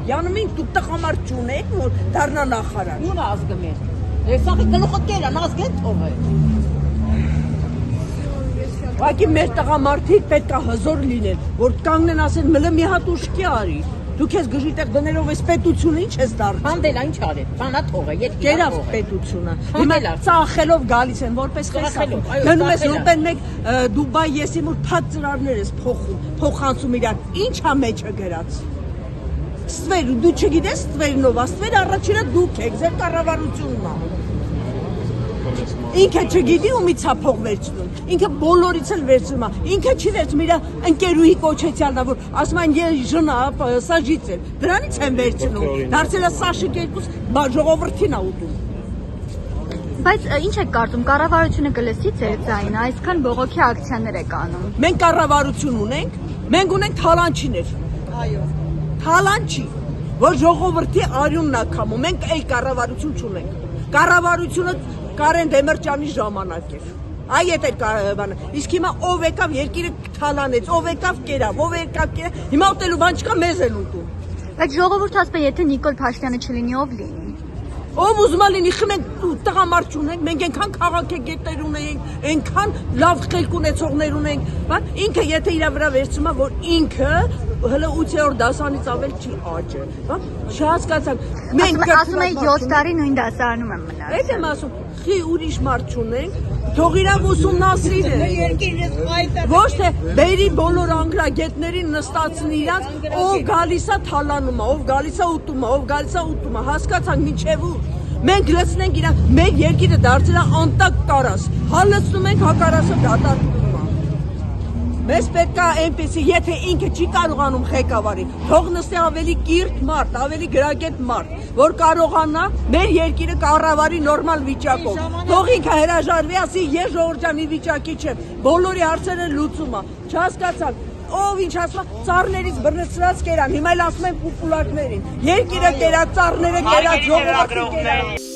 Yանում ենք դուք տղամարդ չունեք, որ դառնա նախարար։ Ո՞ւր ազգում է։ Հեսախի գլուխը կերան, ազգեն թողը։ Ուղղակի մեր տղամարդիկ պետք է հզոր լինեն, որ կանգնեն ասեն մլը մի հատ ուշքի արի։ Դու քեզ գժիտեղ դներով ես պետությունը ինչ ես դարձել։ Բանդելա ինչ արել։ Բանա թողը, Կերավ պետությունը։ Հիմա ծախելով գալիս են որպես խեսախում։ Գնում ես րոպեն մեկ Դուբայ եսիմուր փակ ծրարներ ես փոխանցում իրար։ Ինչա մեջը գրած։ Ստվեր, դու չգիտես ստվերնով, ստվեր առաջինը դուք եք, ձեր կառավարությունն է։ Ինքը չգիտի ումից է փող վերցնում, ինքը բոլորից էլ վերցնում է, ինքը չի վերցնում իր ընկերուհի կոչեցյալն է, որ ասում են ես ժնա սաժիցել, դրանից են վերցնում, դարձել է Սաշիկ երկուս ժողովրդին է ուտում։ Բայց ինչ եք կարծում, կառավարությունը կլսի ձեր ձայնը, այսքան բողոքի ակցիաներ եք անում։ Մենք կառավարություն ունենք, մենք ունենք թալանչիներ։ Այո։ Թալանչի, որ ժողովրդի արյունն է քամում, մենք այ կառավարություն չունենք։ Կառավարությունը Կարեն Դեմիրճյանի ժամանակ էր։ Այ էդ բանը։ Իսկ հիմա ով եկավ երկիրը թալանեց, ով եկավ կերավ, ով եկավ կերավ։ Հիմա ուտելու բան չկա, մեզ են ուտում։ Բայց ժողովուրդը ասում է, եթե Նիկոլ Փաշինյանը չլինի, ով լինի։ Ով ուզում է լինի, խմենք տղամարդ չունենք, մենք այնքան քաղաքագետներ ունենք, այնքան լավ խելք ունեցողներ ունենք, բան ինքը եթե իր վրա վերցնում է, որ ինքը հələ 8-րդ դասանից ավել չի աճը, բան չհասկացան։ Մենք ասում են 7 տարի նույն դասարանում եմ մնալ։ Այդ եմ ասում, խի ուրիշ մարդ չունենք, թող իրավ ուսումնասիրեն։ Ոչ թե բերի բոլոր անգրագետներին նստացնի իրանց, ով գալիս է թալանում է, ով գալիս է ուտում է, ով գալիս է ուտում է, հասկացանք մինչև ուր։ Մենք լցնենք իրանք, մեր երկիրը դարձել է անտակ կարաս, հա լցնում ենք հակարասը դատարկվում է։ Մեզ պետք է այնպեսի, եթե ինքը չի կարողանում ղեկավարի, թող նստի ավելի կիրթ մարդ, ավելի գրագետ մարդ, որ կարողանա մեր երկիրը կառավարի նորմալ վիճակով։ Թող ինքը հրաժարվի, ասի ես ժողովրդյանի վիճակի չեմ, բոլորի հարցերը լուծում է։ Չհասկացաք, ով ինչ ասում է, ծառներից բռնցրած կերան, հիմա էլ ասում են պուպուլակներին։ Երկիրը կերած, ծառները կերած, ժողովուրդը կերած։